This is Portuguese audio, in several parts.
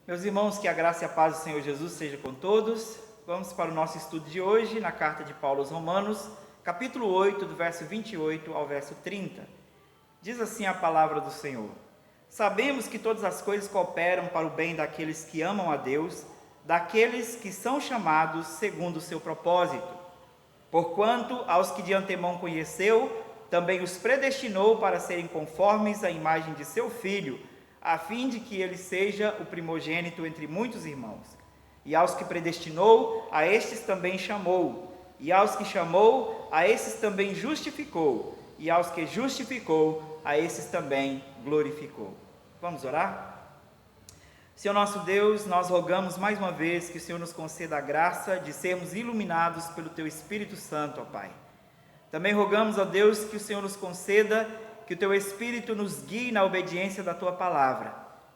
Meus irmãos, que a graça e a paz do Senhor Jesus seja com todos. Vamos para o nosso estudo de hoje, na carta de Paulo aos Romanos, capítulo 8, do verso 28 ao verso 30. Diz assim a palavra do Senhor: Sabemos que todas as coisas cooperam para o bem daqueles que amam a Deus, daqueles que são chamados segundo o seu propósito. Porquanto aos que de antemão conheceu, também os predestinou para serem conformes à imagem de seu Filho, a fim de que ele seja o primogênito entre muitos irmãos. E aos que predestinou, a estes também chamou. E aos que chamou, a esses também justificou. E aos que justificou, a esses também glorificou. Vamos orar? Senhor nosso Deus, nós rogamos mais uma vez que o Senhor nos conceda a graça de sermos iluminados pelo Teu Espírito Santo, ó Pai. Também rogamos, ó Deus, que o Senhor nos conceda que o Teu Espírito nos guie na obediência da Tua palavra.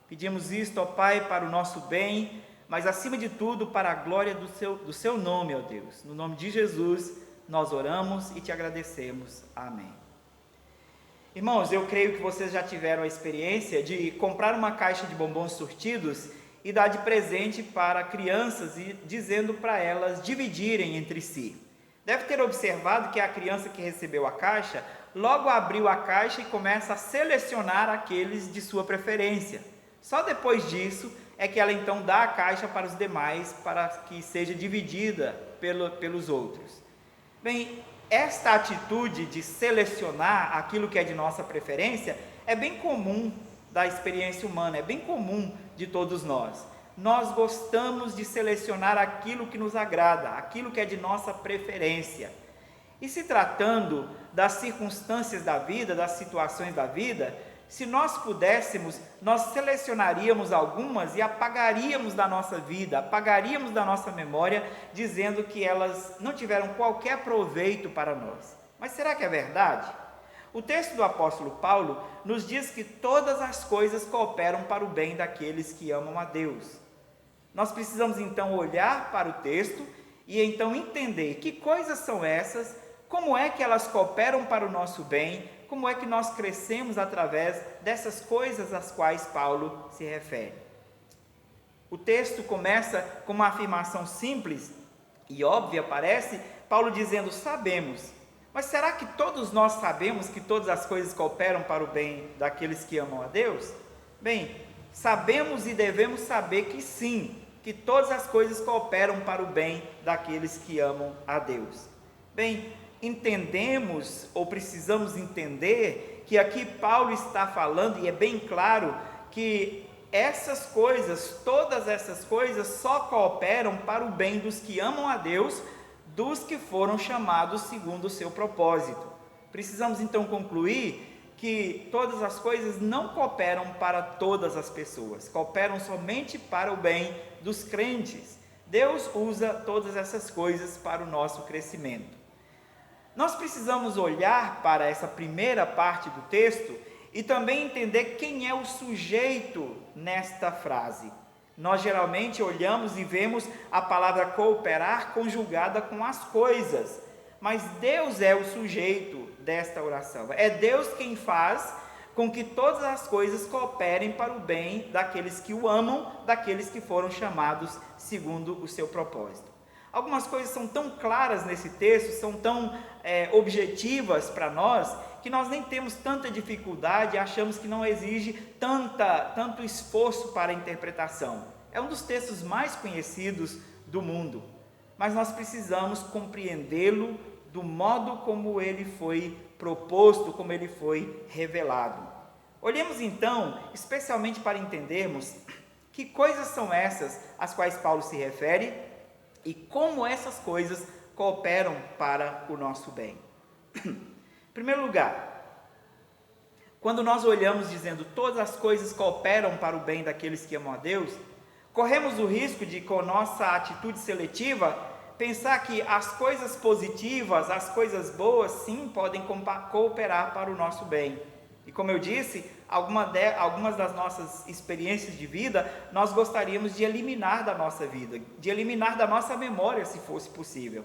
Pedimos isto, ó Pai, para o nosso bem, mas acima de tudo para a glória do Seu nome, ó Deus. No nome de Jesus, nós oramos e Te agradecemos. Amém. Irmãos, eu creio que vocês já tiveram a experiência de comprar uma caixa de bombons sortidos e dar de presente para crianças e dizendo para elas dividirem entre si. Deve ter observado que a criança que recebeu a caixa logo abriu a caixa e começa a selecionar aqueles de sua preferência. Só depois disso é que ela então dá a caixa para os demais, para que seja dividida pelos outros. Bem, esta atitude de selecionar aquilo que é de nossa preferência é bem comum da experiência humana, é bem comum de todos nós. Nós gostamos de selecionar aquilo que nos agrada, aquilo que é de nossa preferência. E se tratando das circunstâncias da vida, das situações da vida, se nós pudéssemos, nós selecionaríamos algumas e apagaríamos da nossa vida, apagaríamos da nossa memória, dizendo que elas não tiveram qualquer proveito para nós. Mas será que é verdade? O texto do apóstolo Paulo nos diz que todas as coisas cooperam para o bem daqueles que amam a Deus. Nós precisamos então olhar para o texto e então entender que coisas são essas, como é que elas cooperam para o nosso bem, como é que nós crescemos através dessas coisas às quais Paulo se refere. O texto começa com uma afirmação simples e óbvia, parece, Paulo dizendo: sabemos. Mas será que todos nós sabemos que todas as coisas cooperam para o bem daqueles que amam a Deus? Bem, sabemos e devemos saber que sim, que todas as coisas cooperam para o bem daqueles que amam a Deus. Bem, entendemos ou precisamos entender que aqui Paulo está falando, e é bem claro, que essas coisas, todas essas coisas só cooperam para o bem dos que amam a Deus, dos que foram chamados segundo o seu propósito. Precisamos então concluir que todas as coisas não cooperam para todas as pessoas, cooperam somente para o bem dos crentes. Deus usa todas essas coisas para o nosso crescimento. Nós precisamos olhar para essa primeira parte do texto e também entender quem é o sujeito nesta frase. Nós geralmente olhamos e vemos a palavra cooperar conjugada com as coisas, mas Deus é o sujeito desta oração. É Deus quem faz com que todas as coisas cooperem para o bem daqueles que o amam, daqueles que foram chamados segundo o seu propósito. Algumas coisas são tão claras nesse texto, são tão objetivas para nós, que nós nem temos tanta dificuldade, achamos que não exige tanto esforço para a interpretação. É um dos textos mais conhecidos do mundo, mas nós precisamos compreendê-lo do modo como ele foi proposto, como ele foi revelado. Olhemos então, especialmente para entendermos que coisas são essas às quais Paulo se refere e como essas coisas cooperam para o nosso bem. Em primeiro lugar, quando nós olhamos dizendo todas as coisas cooperam para o bem daqueles que amam a Deus, corremos o risco de, com nossa atitude seletiva, pensar que as coisas positivas, as coisas boas, sim, podem cooperar para o nosso bem. E como eu disse, algumas das nossas experiências de vida, nós gostaríamos de eliminar da nossa vida, de eliminar da nossa memória, se fosse possível.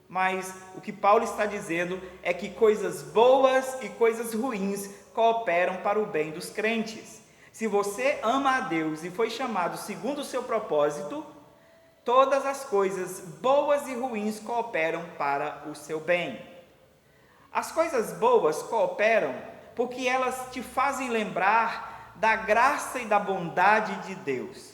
Mas o que Paulo está dizendo é que coisas boas e coisas ruins cooperam para o bem dos crentes. Se você ama a Deus e foi chamado segundo o seu propósito, todas as coisas boas e ruins cooperam para o seu bem. As coisas boas cooperam porque elas te fazem lembrar da graça e da bondade de Deus.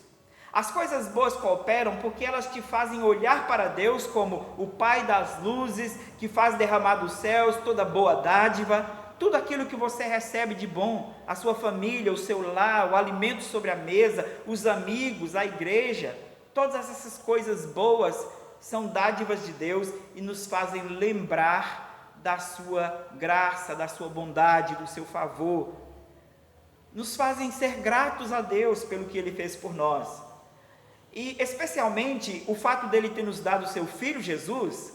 As coisas boas cooperam porque elas te fazem olhar para Deus como o Pai das luzes, que faz derramar dos céus toda boa dádiva, tudo aquilo que você recebe de bom, a sua família, o seu lar, o alimento sobre a mesa, os amigos, a igreja, todas essas coisas boas são dádivas de Deus e nos fazem lembrar da sua graça, da sua bondade, do seu favor. Nos fazem ser gratos a Deus pelo que Ele fez por nós. E especialmente o fato dele ter nos dado o seu Filho Jesus,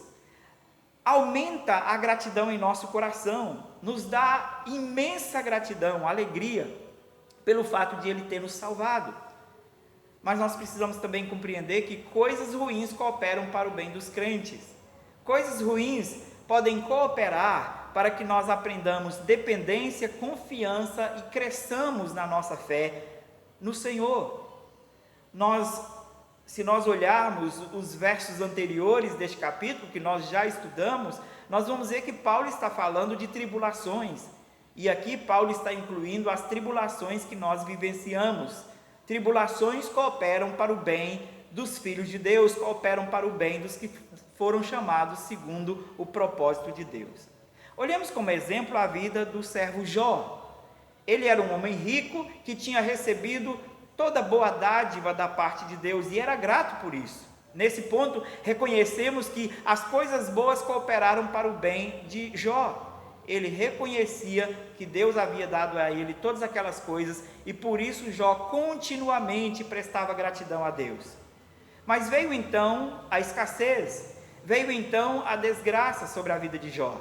aumenta a gratidão em nosso coração, nos dá imensa gratidão, alegria, pelo fato de Ele ter nos salvado. Mas nós precisamos também compreender que coisas ruins cooperam para o bem dos crentes. Coisas ruins podem cooperar para que nós aprendamos dependência, confiança e cresçamos na nossa fé no Senhor. Se nós olharmos os versos anteriores deste capítulo, que nós já estudamos, nós vamos ver que Paulo está falando de tribulações. E aqui Paulo está incluindo as tribulações que nós vivenciamos. Tribulações cooperam para o bem dos filhos de Deus, cooperam para o bem dos que foram chamados segundo o propósito de Deus. Olhemos como exemplo a vida do servo Jó. Ele era um homem rico que tinha recebido toda boa dádiva da parte de Deus e era grato por isso. Nesse ponto, reconhecemos que as coisas boas cooperaram para o bem de Jó. Ele reconhecia que Deus havia dado a ele todas aquelas coisas e por isso Jó continuamente prestava gratidão a Deus. Mas veio então a escassez, veio então a desgraça sobre a vida de Jó.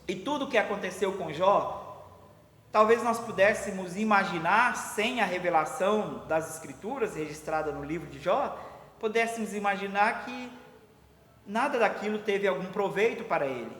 E tudo o que aconteceu com Jó, talvez nós pudéssemos imaginar, sem a revelação das Escrituras registrada no livro de Jó, pudéssemos imaginar que nada daquilo teve algum proveito para ele.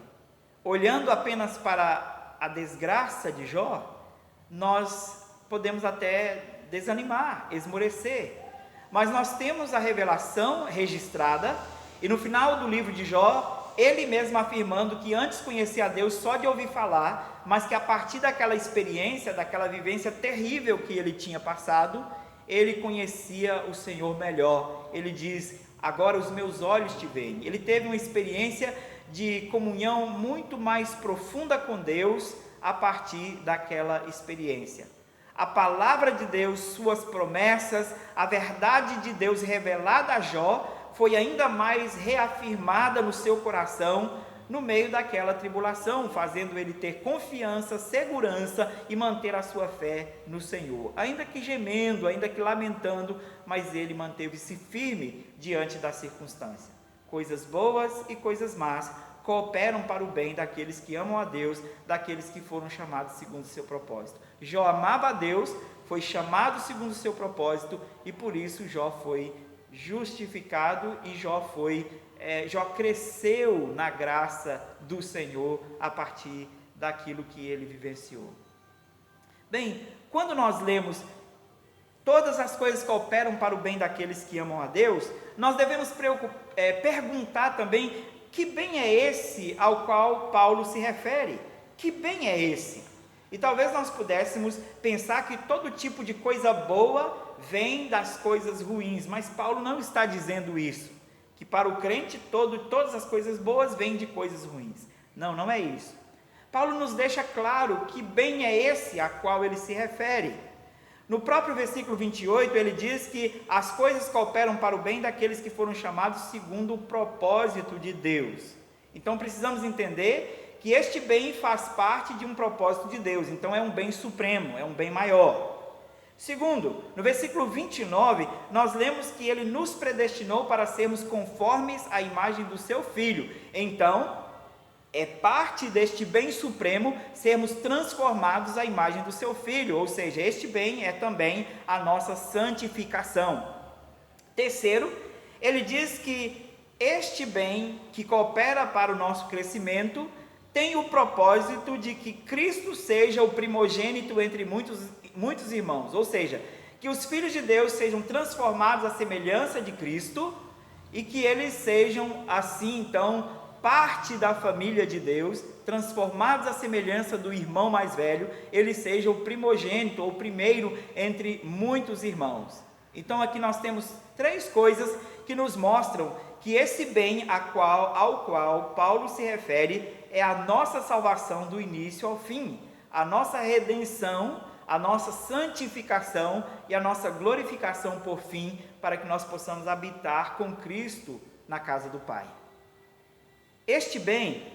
Olhando apenas para a desgraça de Jó, nós podemos até desanimar, esmorecer. Mas nós temos a revelação registrada, e no final do livro de Jó, ele mesmo afirmando que antes conhecia a Deus só de ouvir falar, mas que a partir daquela experiência, daquela vivência terrível que ele tinha passado, ele conhecia o Senhor melhor. Ele diz: agora os meus olhos te veem. Ele teve uma experiência de comunhão muito mais profunda com Deus a partir daquela experiência. A palavra de Deus, suas promessas, a verdade de Deus revelada a Jó, foi ainda mais reafirmada no seu coração no meio daquela tribulação, fazendo ele ter confiança, segurança e manter a sua fé no Senhor. Ainda que gemendo, ainda que lamentando, mas ele manteve-se firme diante da circunstância. Coisas boas e coisas más cooperam para o bem daqueles que amam a Deus, daqueles que foram chamados segundo o seu propósito. Jó amava a Deus, foi chamado segundo o seu propósito e por isso Jó foi justificado e Jó cresceu na graça do Senhor a partir daquilo que ele vivenciou. Bem, quando nós lemos todas as coisas cooperam para o bem daqueles que amam a Deus, nós devemos perguntar também que bem é esse ao qual Paulo se refere. Que bem é esse? E talvez nós pudéssemos pensar que todo tipo de coisa boa vem das coisas ruins, mas Paulo não está dizendo isso, que para o crente todas as coisas boas vêm de coisas ruins. Não é isso. Paulo nos deixa claro que bem é esse a qual ele se refere. No próprio versículo 28, ele diz que as coisas cooperam para o bem daqueles que foram chamados segundo o propósito de Deus. Então precisamos entender que este bem faz parte de um propósito de Deus, então é um bem supremo, é um bem maior. Segundo, no versículo 29, nós lemos que ele nos predestinou para sermos conformes à imagem do seu Filho. Então, é parte deste bem supremo sermos transformados à imagem do seu Filho, ou seja, este bem é também a nossa santificação. Terceiro, ele diz que este bem que coopera para o nosso crescimento tem o propósito de que Cristo seja o primogênito entre muitos irmãos, ou seja, que os filhos de Deus sejam transformados à semelhança de Cristo e que eles sejam assim então parte da família de Deus, transformados à semelhança do irmão mais velho, ele seja o primogênito ou primeiro entre muitos irmãos. Então aqui nós temos 3 coisas que nos mostram que esse bem ao qual Paulo se refere é a nossa salvação do início ao fim, a nossa redenção, a nossa santificação e a nossa glorificação por fim, para que nós possamos habitar com Cristo na casa do Pai. Este bem,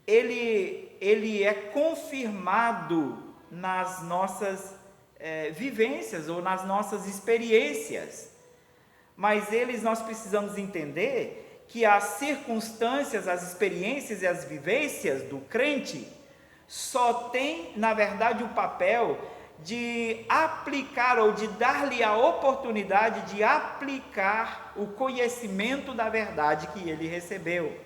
ele é confirmado nas nossas vivências ou nas nossas experiências, mas nós precisamos entender que as circunstâncias, as experiências e as vivências do crente só tem, na verdade, o papel de aplicar ou de dar-lhe a oportunidade de aplicar o conhecimento da verdade que ele recebeu.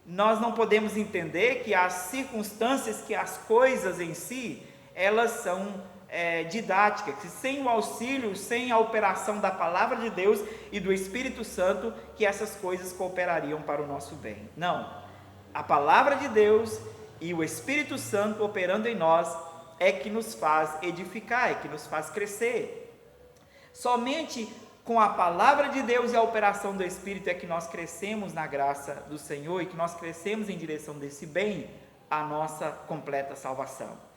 Nós não podemos entender que as circunstâncias, que as coisas em si, elas são didáticas, que sem o auxílio, sem a operação da palavra de Deus e do Espírito Santo, que essas coisas cooperariam para o nosso bem. Não, a palavra de Deus e o Espírito Santo operando em nós é que nos faz edificar, é que nos faz crescer. Somente com a palavra de Deus e a operação do Espírito é que nós crescemos na graça do Senhor e que nós crescemos em direção desse bem, a nossa completa salvação.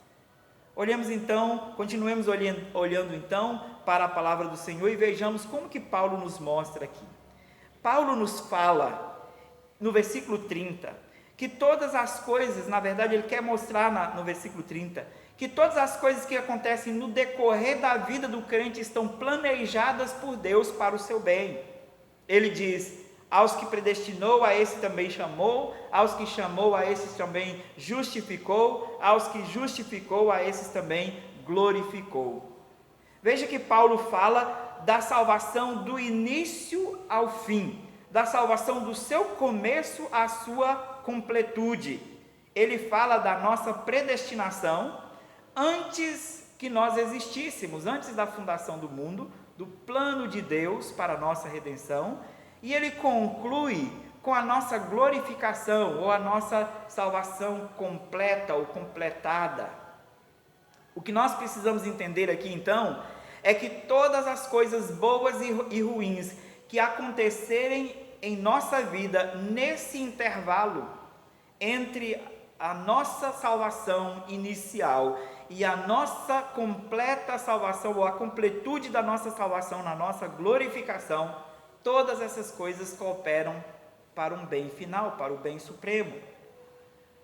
Olhamos então, continuemos olhando então para a palavra do Senhor e vejamos como que Paulo nos mostra aqui. Paulo nos fala no versículo 30, que todas as coisas, na verdade ele quer mostrar no versículo 30, que todas as coisas que acontecem no decorrer da vida do crente estão planejadas por Deus para o seu bem. Ele diz: aos que predestinou, a esse também chamou, aos que chamou, a esses também justificou, aos que justificou, a esses também glorificou. Veja que Paulo fala da salvação do início ao fim, da salvação do seu começo à sua completude. Ele fala da nossa predestinação antes que nós existíssemos, antes da fundação do mundo, do plano de Deus para a nossa redenção, e ele conclui com a nossa glorificação, ou a nossa salvação completa ou completada. O que nós precisamos entender aqui então, é que todas as coisas boas e ruins que acontecerem em nossa vida, nesse intervalo entre a nossa salvação inicial e a nossa completa salvação, ou a completude da nossa salvação na nossa glorificação, todas essas coisas cooperam para um bem final, para o bem supremo.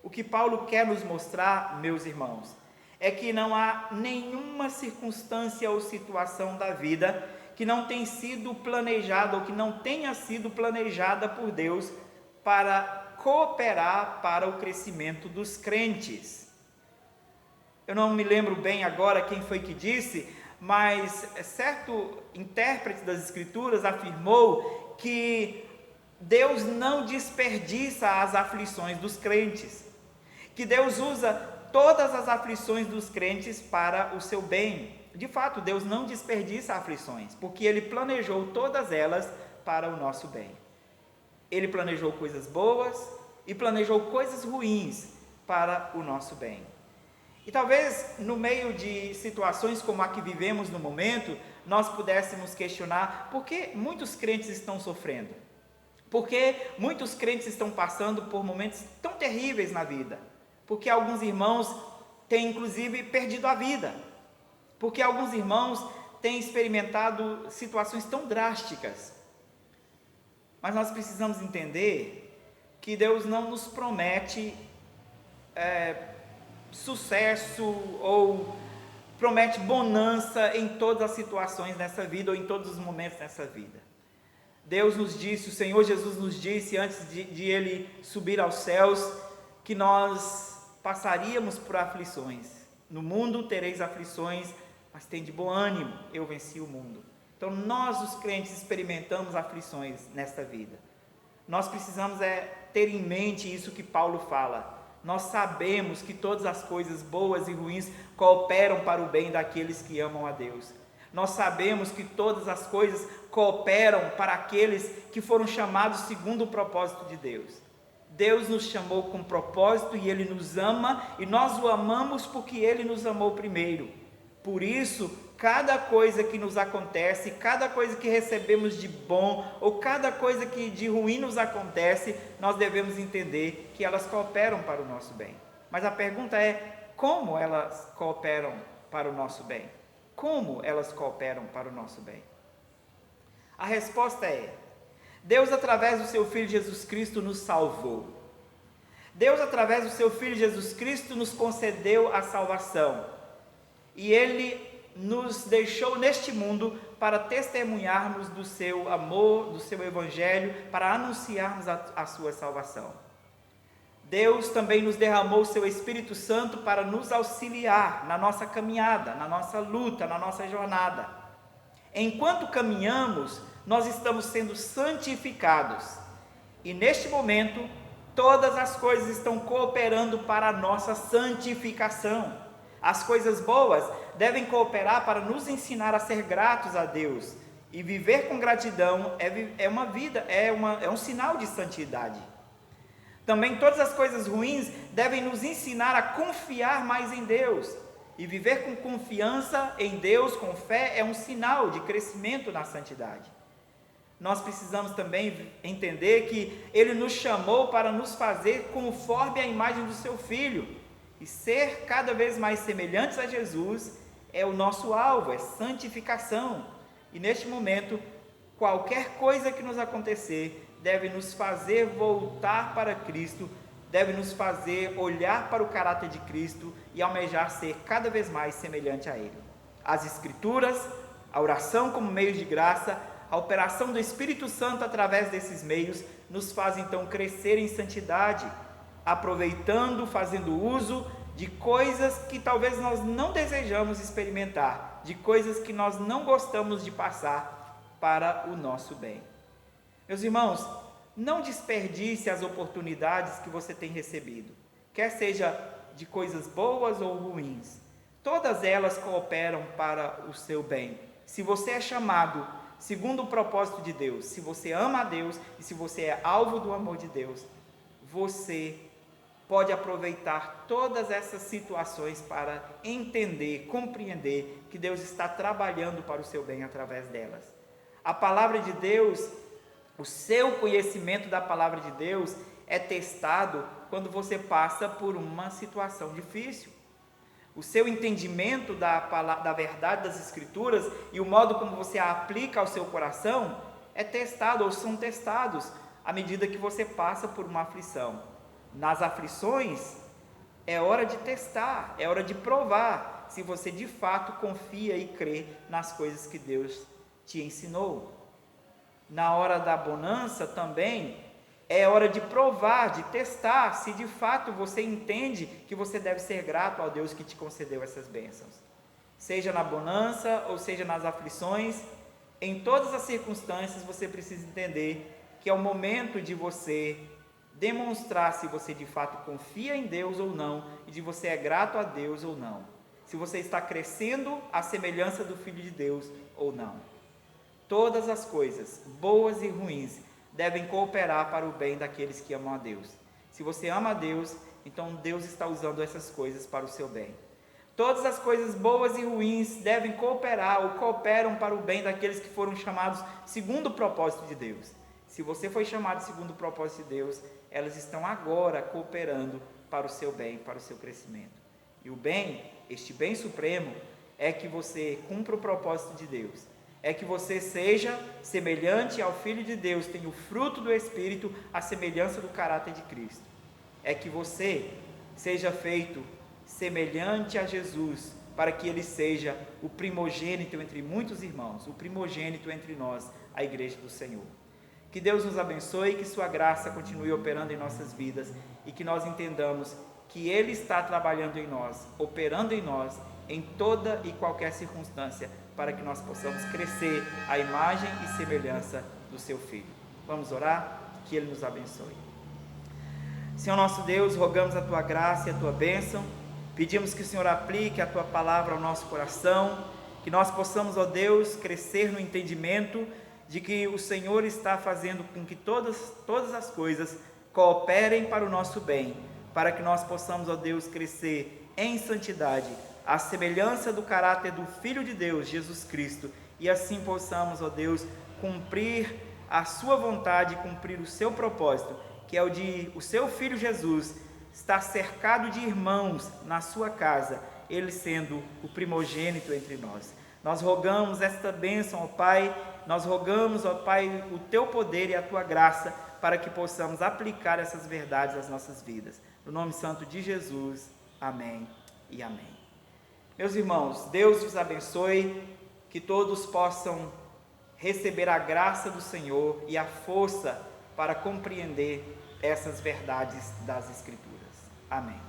O que Paulo quer nos mostrar, meus irmãos, é que não há nenhuma circunstância ou situação da vida que não tenha sido planejada, ou que não tenha sido planejada por Deus para cooperar para o crescimento dos crentes. Eu não me lembro bem agora quem foi que disse, mas certo intérprete das Escrituras afirmou que Deus não desperdiça as aflições dos crentes, que Deus usa todas as aflições dos crentes para o seu bem. De fato, Deus não desperdiça aflições, porque Ele planejou todas elas para o nosso bem. Ele planejou coisas boas e planejou coisas ruins para o nosso bem. E talvez no meio de situações como a que vivemos no momento, nós pudéssemos questionar por que muitos crentes estão sofrendo, por que muitos crentes estão passando por momentos tão terríveis na vida, porque alguns irmãos têm inclusive perdido a vida, porque alguns irmãos têm experimentado situações tão drásticas. Mas nós precisamos entender que Deus não nos promete sucesso ou promete bonança em todas as situações nessa vida ou em todos os momentos nessa vida. Deus nos disse, o Senhor Jesus nos disse antes de Ele subir aos céus, que nós passaríamos por aflições. No mundo tereis aflições, mas tende bom ânimo, eu venci o mundo. Então nós os crentes experimentamos aflições nesta vida. Nós precisamos ter em mente isso que Paulo fala. Nós sabemos que todas as coisas boas e ruins cooperam para o bem daqueles que amam a Deus. Nós sabemos que todas as coisas cooperam para aqueles que foram chamados segundo o propósito de Deus. Deus nos chamou com propósito e Ele nos ama, e nós o amamos porque Ele nos amou primeiro. Por isso, cada coisa que nos acontece, cada coisa que recebemos de bom, ou cada coisa que de ruim nos acontece, nós devemos entender que elas cooperam para o nosso bem. Mas a pergunta é, como elas cooperam para o nosso bem? Como elas cooperam para o nosso bem? A resposta é: Deus, através do seu Filho Jesus Cristo, nos salvou. Deus, através do seu Filho Jesus Cristo, nos concedeu a salvação. E Ele nos deixou neste mundo para testemunharmos do seu amor, do seu evangelho, para anunciarmos a sua salvação. Deus também nos derramou o seu Espírito Santo para nos auxiliar na nossa caminhada, na nossa luta, na nossa jornada. Enquanto caminhamos, nós estamos sendo santificados. E neste momento, todas as coisas estão cooperando para a nossa santificação. As coisas boas devem cooperar para nos ensinar a ser gratos a Deus. E viver com gratidão é um sinal de santidade. Também todas as coisas ruins devem nos ensinar a confiar mais em Deus. E viver com confiança em Deus, com fé, é um sinal de crescimento na santidade. Nós precisamos também entender que Ele nos chamou para nos fazer conforme a imagem do seu Filho. E ser cada vez mais semelhantes a Jesus é o nosso alvo, é santificação. E neste momento, qualquer coisa que nos acontecer deve nos fazer voltar para Cristo, deve nos fazer olhar para o caráter de Cristo e almejar ser cada vez mais semelhante a Ele. As Escrituras, a oração como meio de graça, a operação do Espírito Santo através desses meios nos faz então crescer em santidade, aproveitando, fazendo uso de coisas que talvez nós não desejamos experimentar, de coisas que nós não gostamos de passar para o nosso bem. Meus irmãos, não desperdice as oportunidades que você tem recebido, quer seja de coisas boas ou ruins. Todas elas cooperam para o seu bem. Se você é chamado segundo o propósito de Deus, se você ama a Deus e se você é alvo do amor de Deus, você pode aproveitar todas essas situações para entender, compreender que Deus está trabalhando para o seu bem através delas. A palavra de Deus, o seu conhecimento da palavra de Deus é testado quando você passa por uma situação difícil. O seu entendimento da verdade das Escrituras e o modo como você a aplica ao seu coração é testado ou são testados à medida que você passa por uma aflição. Nas aflições é hora de testar, é hora de provar se você de fato confia e crê nas coisas que Deus te ensinou. Na hora da bonança também é hora de provar, de testar se de fato você entende que você deve ser grato ao Deus que te concedeu essas bênçãos. Seja na bonança ou seja nas aflições, em todas as circunstâncias você precisa entender que é o momento de você demonstrar se você de fato confia em Deus ou não, e de você é grato a Deus ou não, se você está crescendo à semelhança do Filho de Deus ou não. Todas as coisas, boas e ruins, devem cooperar para o bem daqueles que amam a Deus. Se você ama a Deus, então Deus está usando essas coisas para o seu bem. Todas as coisas boas e ruins devem cooperar ou cooperam para o bem daqueles que foram chamados segundo o propósito de Deus. Se você foi chamado segundo o propósito de Deus, elas estão agora cooperando para o seu bem, para o seu crescimento. E o bem, este bem supremo, é que você cumpra o propósito de Deus. É que você seja semelhante ao Filho de Deus, tenha o fruto do Espírito, a semelhança do caráter de Cristo. É que você seja feito semelhante a Jesus, para que Ele seja o primogênito entre muitos irmãos, o primogênito entre nós, a igreja do Senhor. Que Deus nos abençoe, que sua graça continue operando em nossas vidas e que nós entendamos que Ele está trabalhando em nós, operando em nós, em toda e qualquer circunstância, para que nós possamos crescer à imagem e semelhança do seu Filho. Vamos orar? Que Ele nos abençoe. Senhor nosso Deus, rogamos a Tua graça e a Tua bênção, pedimos que o Senhor aplique a Tua palavra ao nosso coração, que nós possamos, ó Deus, crescer no entendimento de que o Senhor está fazendo com que todas as coisas cooperem para o nosso bem, para que nós possamos, ó Deus, crescer em santidade, à semelhança do caráter do Filho de Deus, Jesus Cristo, e assim possamos, ó Deus, cumprir a sua vontade, cumprir o seu propósito, que é o de o seu Filho Jesus estar cercado de irmãos na sua casa, ele sendo o primogênito entre nós. Nós rogamos esta bênção, ó Pai, nós rogamos, ó Pai, o Teu poder e a Tua graça, para que possamos aplicar essas verdades às nossas vidas. No nome santo de Jesus, amém e amém. Meus irmãos, Deus vos abençoe, que todos possam receber a graça do Senhor e a força para compreender essas verdades das Escrituras. Amém.